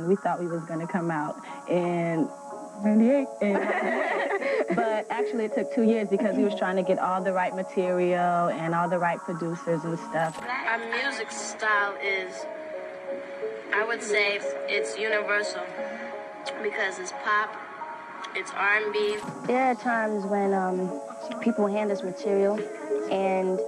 2000. We thought we was going to come out in 98. But actually it took 2 years because we was trying to get all the right material and all the right producers and stuff. Our music style is, I would say, it's universal because it's pop, it's R&B. There are times when people hand us material and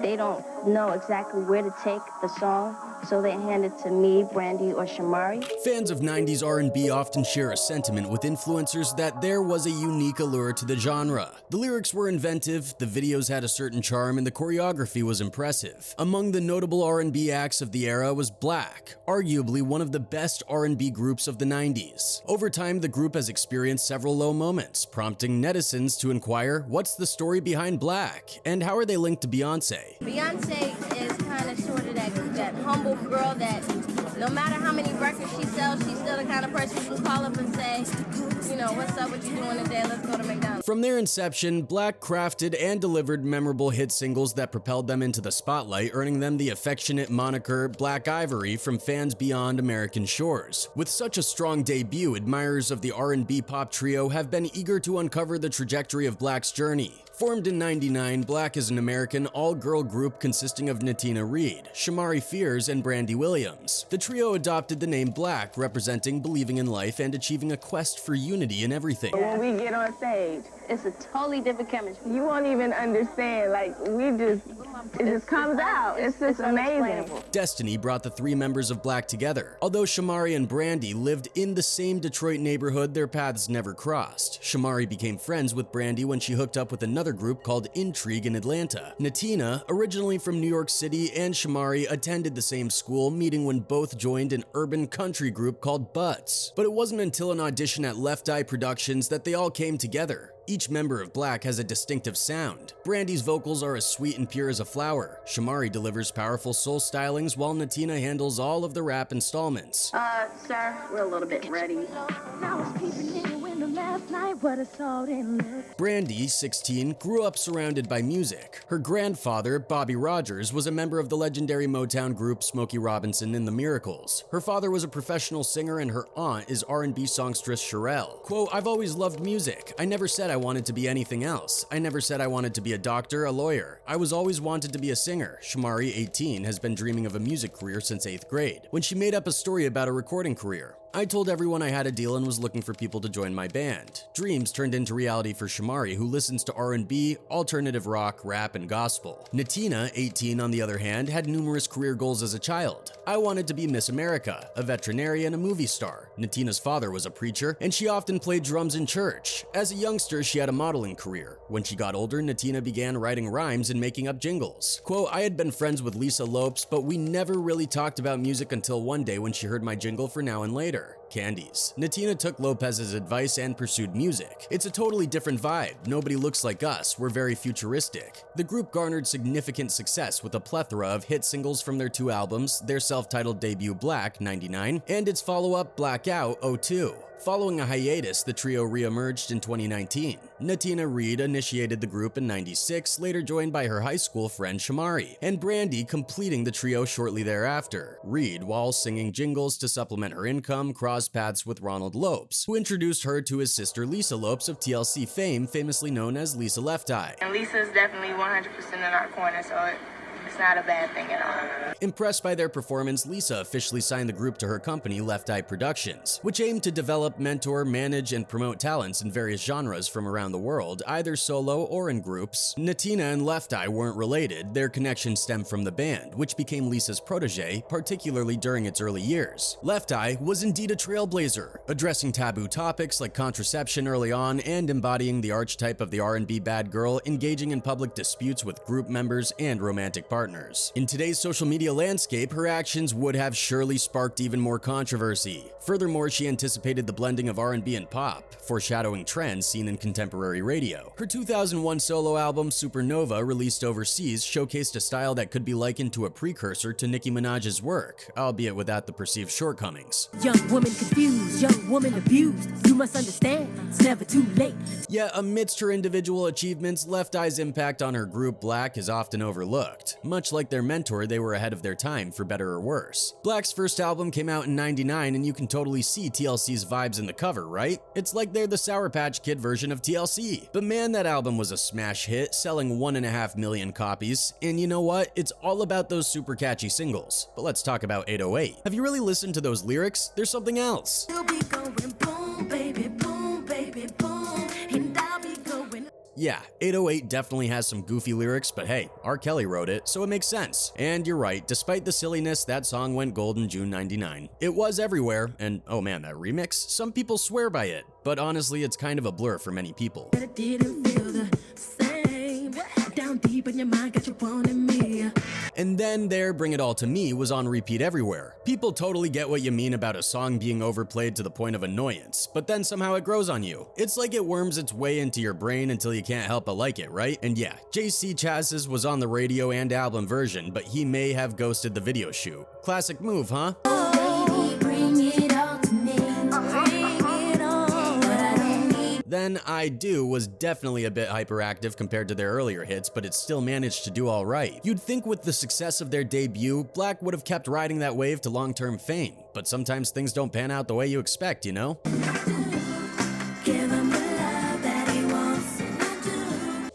they don't know exactly where to take the song, so they hand it to me, Brandy, or Shamari. Fans of 90s R&B often share a sentiment with influencers that there was a unique allure to the genre. The lyrics were inventive, the videos had a certain charm, and the choreography was impressive. Among the notable R&B acts of the era was Blaque, arguably one of the best R&B groups of the 90s. Over time, the group has experienced several low moments, prompting netizens to inquire, what's the story behind Blaque, and how are they linked to Beyonce? Beyonce is kind of sort of that humble girl that no matter how many records she sells, she's still the kind of person you can call up and say, you know, what's up, what you doing today, let's go to McDonald's. From their inception, Blaque crafted and delivered memorable hit singles that propelled them into the spotlight, earning them the affectionate moniker Black Ivory from fans beyond American shores. With such a strong debut, admirers of the R&B pop trio have been eager to uncover the trajectory of Blaque's journey. Formed in '99, Blaque is an American all-girl group consisting of Natina Reed, Shamari Fears, and Brandy Williams. The trio adopted the name Blaque, representing believing in life and achieving a quest for unity in everything. When we get on stage, It's a totally different chemistry. you won't even understand, like, it just comes out. It's just amazing. unexplainable. Destiny brought the three members of Blaque together. Although Shamari and Brandy lived in the same Detroit neighborhood, their paths never crossed. Shamari became friends with Brandy when she hooked up with another group called Intrigue in Atlanta. Natina, originally from New York City, and Shamari attended the same school, meeting when both joined an urban country group called Butts. But it wasn't until an audition at Left Eye Productions that they all came together. Each member of Blaque has a distinctive sound. Brandy's vocals are as sweet and pure as a flower. Shamari delivers powerful soul stylings, while Natina handles all of the rap installments. Sir, we're a little bit ready. Brandy, 16, grew up surrounded by music. Her grandfather, Bobby Rogers, was a member of the legendary Motown group Smokey Robinson and the Miracles. Her father was a professional singer and her aunt is R&B songstress Sherelle. Quote, "I've always loved music. I never said I wanted to be anything else. I never said I wanted to be a doctor, a lawyer. I was always wanted to be a singer." Shamari, 18, has been dreaming of a music career since 8th grade, when she made up a story about a recording career. "I told everyone I had a deal and was looking for people to join my band." Dreams turned into reality for Shamari, who listens to R&B, alternative rock, rap, and gospel. Natina, 18, on the other hand, had numerous career goals as a child. "I wanted to be Miss America, a veterinarian, a movie star." Natina's father was a preacher, and she often played drums in church. As a youngster, she had a modeling career. When she got older, Natina began writing rhymes and making up jingles. Quote, "I had been friends with Lisa Lopes, but we never really talked about music until one day when she heard my jingle for Now and Later. Candies." Natina took Lopez's advice and pursued music. "It's a totally different vibe. Nobody looks like us. We're very futuristic." The group garnered significant success with a plethora of hit singles from their two albums, their self-titled debut Blaque, 99, and its follow-up Blackout, 02. Following a hiatus, the trio re-emerged in 2019. Natina Reed initiated the group in '96, later joined by her high school friend Shamari, and Brandy completing the trio shortly thereafter. Reed, while singing jingles to supplement her income, crossed paths with Ronald Lopes, who introduced her to his sister Lisa Lopes of TLC fame, famously known as Lisa Left Eye. And Lisa's definitely 100% in our corner, so it's not a bad thing at all. Impressed by their performance, Lisa officially signed the group to her company, Left Eye Productions, which aimed to develop, mentor, manage, and promote talents in various genres from around the world, either solo or in groups. Natina and Left Eye weren't related. Their connection stemmed from the band, which became Lisa's protege, particularly during its early years. Left Eye was indeed a trailblazer, addressing taboo topics like contraception early on and embodying the archetype of the R&B bad girl, engaging in public disputes with group members and romantic partners. In today's social media landscape, her actions would have surely sparked even more controversy. Furthermore, she anticipated the blending of R&B and pop, foreshadowing trends seen in contemporary radio. Her 2001 solo album, Supernova, released overseas, showcased a style that could be likened to a precursor to Nicki Minaj's work, albeit without the perceived shortcomings. Young woman confused, young woman abused. You must understand, it's never too late. Yet, amidst her individual achievements, Left Eye's impact on her group Blaque is often overlooked. Much like their mentor, they were ahead of their time, for better or worse. Blaque's first album came out in '99, and you can totally see TLC's vibes in the cover, right? It's like they're the Sour Patch Kid version of TLC. But man, that album was a smash hit, selling 1.5 million copies. And you know what? It's all about those super catchy singles. But let's talk about 808. Have you really listened to those lyrics? There's something else. Yeah, 808 definitely has some goofy lyrics, but hey, R. Kelly wrote it, so it makes sense. And you're right, despite the silliness, that song went gold in June '99. It was everywhere, and oh man, that remix? Some people swear by it, but honestly, it's kind of a blur for many people. But it didn't feel the same. Down deep in your mind, got you wanting me. And then there, Bring It All to Me was on repeat everywhere. People totally get what you mean about a song being overplayed to the point of annoyance, but then somehow it grows on you. It's like it worms its way into your brain until you can't help but like it, right? And yeah, JC Chaz's was on the radio and album version, but he may have ghosted the video shoot. Classic move, huh? Then I Do was definitely a bit hyperactive compared to their earlier hits, but it still managed to do alright. You'd think with the success of their debut, Blaque would have kept riding that wave to long-term fame, but sometimes things don't pan out the way you expect, you know?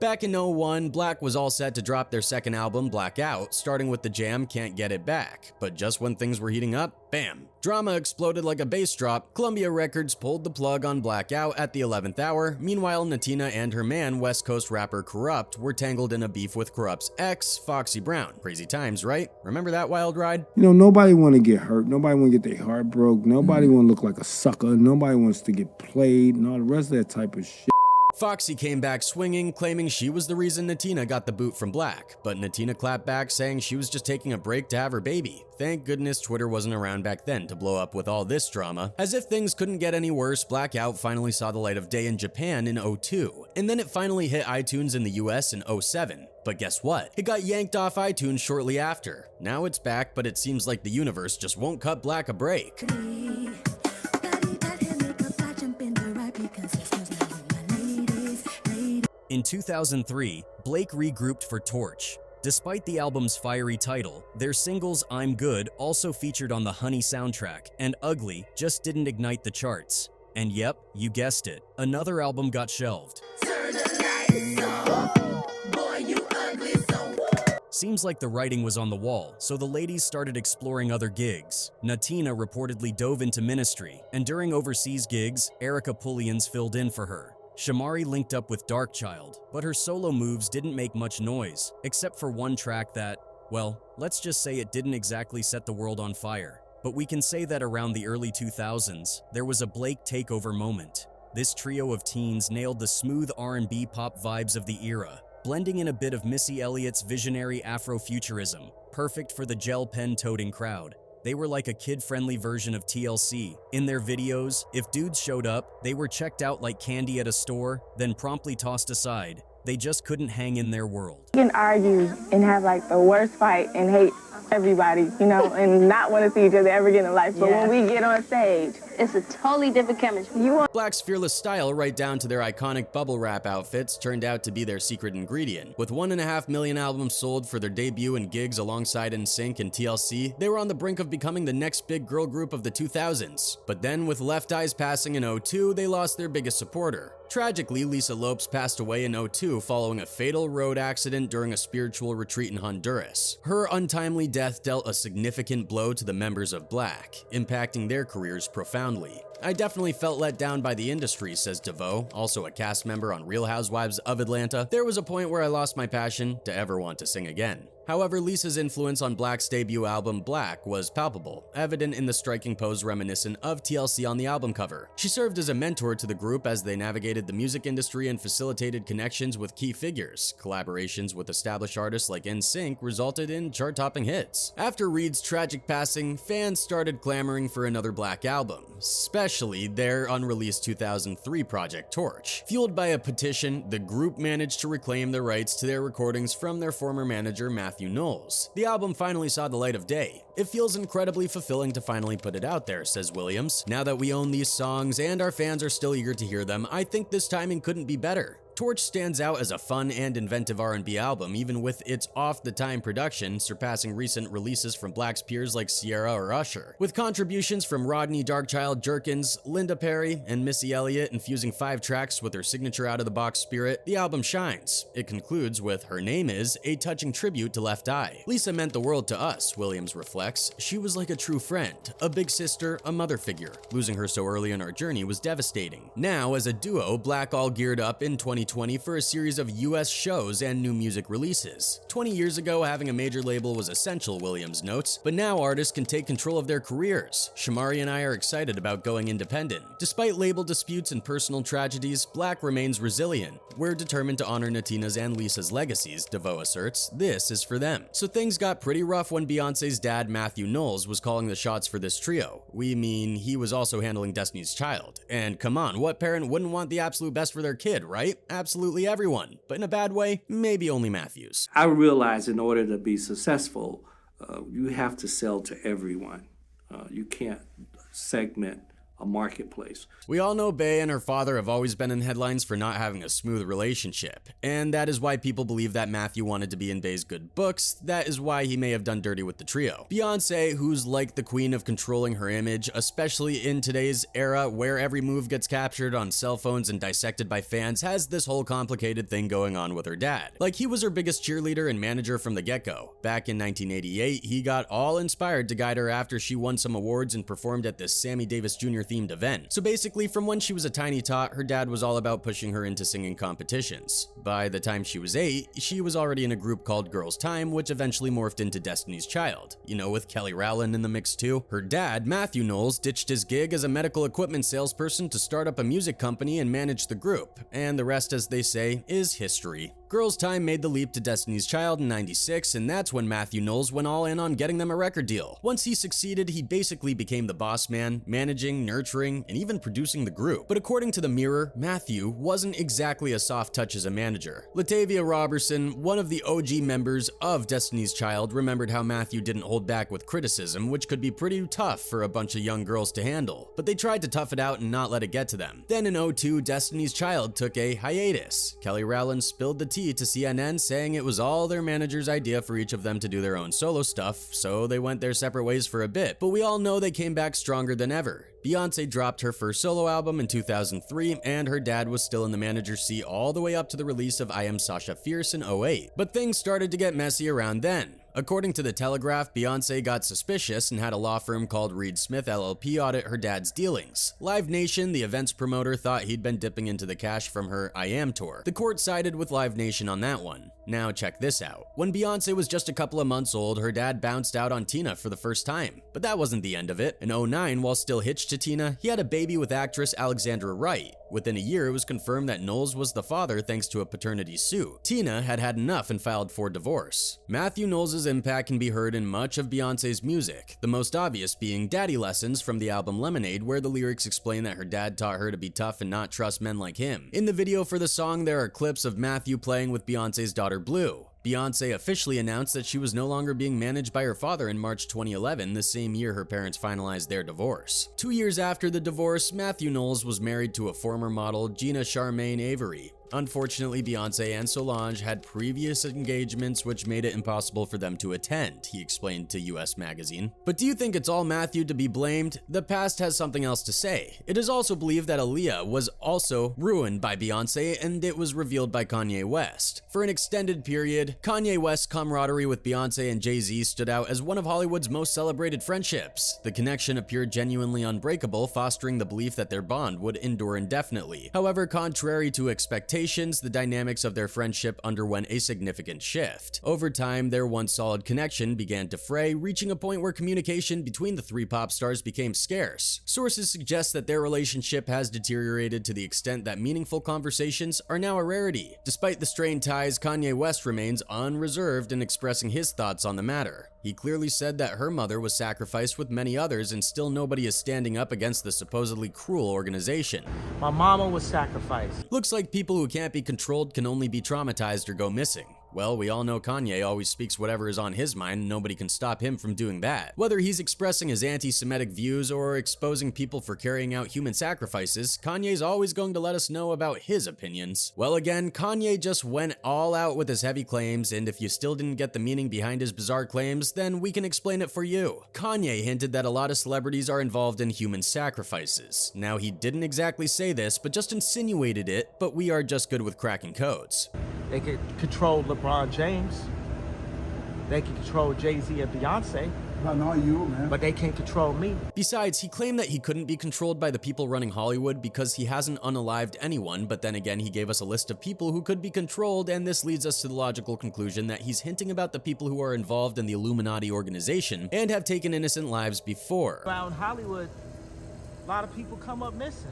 Back in '01, Blaque was all set to drop their second album, Blackout, starting with the jam Can't Get It Back. But just when things were heating up, bam! Drama exploded like a bass drop. Columbia Records pulled the plug on Blackout at the 11th hour. Meanwhile, Natina and her man, West Coast rapper Corrupt, were tangled in a beef with Corrupt's ex, Foxy Brown. Crazy times, right? Remember that wild ride? You know, nobody want to get hurt. Nobody want to get their heart broke. Nobody want to look like a sucker. Nobody wants to get played and all the rest of that type of shit. Foxy came back swinging, claiming she was the reason Natina got the boot from Blaque, but Natina clapped back saying she was just taking a break to have her baby. Thank goodness Twitter wasn't around back then to blow up with all this drama. As if things couldn't get any worse, Blackout finally saw the light of day in Japan in '02, and then it finally hit iTunes in the US in '07. But guess what? It got yanked off iTunes shortly after. Now it's back, but it seems like the universe just won't cut Blaque a break. In 2003, Blaque regrouped for Torch. Despite the album's fiery title, their singles I'm Good also featured on the Honey soundtrack, and Ugly just didn't ignite the charts. And yep, you guessed it, another album got shelved. Seems like the writing was on the wall, so the ladies started exploring other gigs. Natina reportedly dove into ministry, and during overseas gigs, Erica Pullians filled in for her. Shamari linked up with Darkchild, but her solo moves didn't make much noise, except for one track that, well, let's just say it didn't exactly set the world on fire. But we can say that around the early 2000s, there was a Blaque takeover moment. This trio of teens nailed the smooth R&B pop vibes of the era, blending in a bit of Missy Elliott's visionary Afrofuturism, perfect for the gel pen-toting crowd. They were like a kid-friendly version of TLC. In their videos, if dudes showed up, they were checked out like candy at a store, then promptly tossed aside. They just couldn't hang in their world. You can argue and have like the worst fight and hate everybody, you know, and not want to see each other ever again in life. But when we get on stage, It's a totally different chemistry. Blaque's fearless style, right down to their iconic bubble wrap outfits, turned out to be their secret ingredient. With 1.5 million albums sold for their debut and gigs alongside NSYNC and TLC, they were on the brink of becoming the next big girl group of the 2000s. But then, with Left Eye's passing in '02, they lost their biggest supporter. Tragically, Lisa Lopes passed away in '02 following a fatal road accident during a spiritual retreat in Honduras. Her untimely death dealt a significant blow to the members of Blaque, impacting their careers profoundly. I definitely felt let down by the industry, says DeVoe, also a cast member on Real Housewives of Atlanta. There was a point where I lost my passion to ever want to sing again. However, Lisa's influence on Blaque's debut album Blaque was palpable, evident in the striking pose reminiscent of TLC on the album cover. She served as a mentor to the group as they navigated the music industry and facilitated connections with key figures. Collaborations with established artists like NSYNC resulted in chart-topping hits. After Reed's tragic passing, fans started clamoring for another Blaque album, especially their unreleased 2003 project Torch. Fueled by a petition, the group managed to reclaim the rights to their recordings from their former manager Knowles. The album finally saw the light of day, It feels incredibly fulfilling to finally put it out there, says Williams. Now that we own these songs and our fans are still eager to hear them, I think this timing couldn't be better. Torch stands out as a fun and inventive R&B album, even with its off-the-time production, surpassing recent releases from Blaque's peers like Ciara or Usher. With contributions from Rodney Darkchild Jerkins, Linda Perry, and Missy Elliott infusing 5 tracks with her signature out-of-the-box spirit, the album shines. It concludes with Her Name Is, a touching tribute to Left Eye. Lisa meant the world to us, Williams reflects. She was like a true friend, a big sister, a mother figure. Losing her so early in our journey was devastating. Now, as a duo, Blaque all geared up in 2020 for a series of US shows and new music releases. 20 years ago, having a major label was essential, Williams notes, but now artists can take control of their careers. Shamari and I are excited about going independent. Despite label disputes and personal tragedies, Blaque remains resilient. We're determined to honor Natina's and Lisa's legacies, DeVoe asserts. This is for them. So things got pretty rough when Beyonce's dad, Matthew Knowles, was calling the shots for this trio. We mean, he was also handling Destiny's Child. And come on, what parent wouldn't want the absolute best for their kid, right? Absolutely everyone, but in a bad way, maybe only Matthews. I realize in order to be successful, you have to sell to everyone. You can't segment a marketplace. We all know Bey and her father have always been in headlines for not having a smooth relationship, and that is why people believe that Matthew wanted to be in Bey's good books. That is why he may have done dirty with the trio. Beyonce, who's like the queen of controlling her image, especially in today's era where every move gets captured on cell phones and dissected by fans, has this whole complicated thing going on with her dad. Like, he was her biggest cheerleader and manager from the get-go. Back in 1988, he got all inspired to guide her after she won some awards and performed at this Sammy Davis Jr. themed event. So basically, from when she was a tiny tot, her dad was all about pushing her into singing competitions. By the time she was 8, she was already in a group called Girls Time, which eventually morphed into Destiny's Child. You know, with Kelly Rowland in the mix too. Her dad, Matthew Knowles, ditched his gig as a medical equipment salesperson to start up a music company and manage the group. And the rest, as they say, is history. Girls Time made the leap to Destiny's Child in '96, and that's when Matthew Knowles went all in on getting them a record deal. Once he succeeded, he basically became the boss man, managing, nurturing, and even producing the group. But according to the Mirror, Matthew wasn't exactly a soft touch as a manager. Latavia Robertson, one of the OG members of Destiny's Child, remembered how Matthew didn't hold back with criticism, which could be pretty tough for a bunch of young girls to handle. But they tried to tough it out and not let it get to them. Then in '02, Destiny's Child took a hiatus. Kelly Rowland spilled the tea to CNN, saying it was all their manager's idea for each of them to do their own solo stuff, so they went their separate ways for a bit. But we all know they came back stronger than ever. Beyonce dropped her first solo album in 2003, and her dad was still in the manager's seat all the way up to the release of I Am Sasha Fierce in '08. But things started to get messy around then. According to The Telegraph, Beyonce got suspicious and had a law firm called Reed Smith LLP audit her dad's dealings. Live Nation, the event's promoter, thought he'd been dipping into the cash from her I Am tour. The court sided with Live Nation on that one. Now check this out. When Beyonce was just a couple of months old, her dad bounced out on Tina for the first time. But that wasn't the end of it. In '09, while still hitched to Tina, he had a baby with actress Alexandra Wright. Within a year, it was confirmed that Knowles was the father thanks to a paternity suit. Tina had had enough and filed for divorce. Matthew Knowles' impact can be heard in much of Beyonce's music, the most obvious being Daddy Lessons from the album Lemonade, where the lyrics explain that her dad taught her to be tough and not trust men like him. In the video for the song, there are clips of Matthew playing with Beyonce's daughter Blue. Beyonce officially announced that she was no longer being managed by her father in March 2011, the same year her parents finalized their divorce. 2 years after the divorce, Matthew Knowles was married to a former model, Gina Charmaine Avery. Unfortunately, Beyonce and Solange had previous engagements which made it impossible for them to attend, he explained to US Magazine. But do you think it's all Matthew to be blamed? The past has something else to say. It is also believed that Aaliyah was also ruined by Beyonce, and it was revealed by Kanye West. For an extended period, Kanye West's camaraderie with Beyonce and Jay-Z stood out as one of Hollywood's most celebrated friendships. The connection appeared genuinely unbreakable, fostering the belief that their bond would endure indefinitely. However, contrary to expectations, the dynamics of their friendship underwent a significant shift. Over time, their once solid connection began to fray, reaching a point where communication between the three pop stars became scarce. Sources suggest that their relationship has deteriorated to the extent that meaningful conversations are now a rarity. Despite the strained ties, Kanye West remains unreserved in expressing his thoughts on the matter. He clearly said that her mother was sacrificed with many others, and still nobody is standing up against the supposedly cruel organization. My mama was sacrificed. Looks like people who can't be controlled can only be traumatized or go missing. Well, we all know Kanye always speaks whatever is on his mind and nobody can stop him from doing that. Whether he's expressing his anti-Semitic views or exposing people for carrying out human sacrifices, Kanye's always going to let us know about his opinions. Well, again, Kanye just went all out with his heavy claims, and if you still didn't get the meaning behind his bizarre claims, then we can explain it for you. Kanye hinted that a lot of celebrities are involved in human sacrifices. Now, he didn't exactly say this, but just insinuated it, but we are just good with cracking codes. They could control LeBron James. They can control Jay-Z and Beyonce. Not you, man. But they can't control me. Besides, he claimed that he couldn't be controlled by the people running Hollywood because he hasn't unalived anyone, but then again, he gave us a list of people who could be controlled, and this leads us to the logical conclusion that he's hinting about the people who are involved in the Illuminati organization and have taken innocent lives before. Around Hollywood, a lot of people come up missing.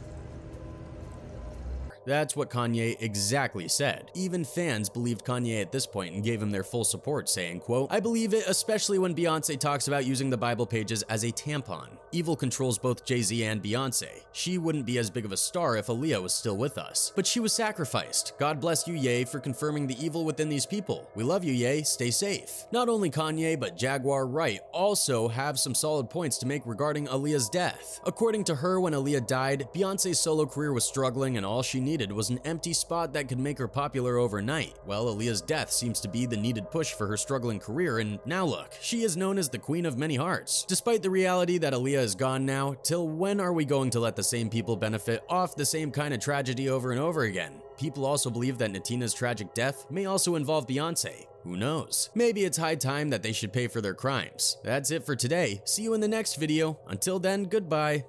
That's what Kanye exactly said. Even fans believed Kanye at this point and gave him their full support, saying, quote, "I believe it, especially when Beyonce talks about using the Bible pages as a tampon. Evil controls both Jay-Z and Beyonce. She wouldn't be as big of a star if Aaliyah was still with us. But she was sacrificed. God bless you, Ye, for confirming the evil within these people. We love you, Ye. Stay safe." Not only Kanye, but Jaguar Wright also have some solid points to make regarding Aaliyah's death. According to her, when Aaliyah died, Beyonce's solo career was struggling and all she needed was an empty spot that could make her popular overnight. Well, Aaliyah's death seems to be the needed push for her struggling career, and now look, she is known as the Queen of Many Hearts. Despite the reality that Aaliyah is gone now, till when are we going to let the same people benefit off the same kind of tragedy over and over again? People also believe that Natina's tragic death may also involve Beyonce. Who knows? Maybe it's high time that they should pay for their crimes. That's it for today. See you in the next video. Until then, goodbye.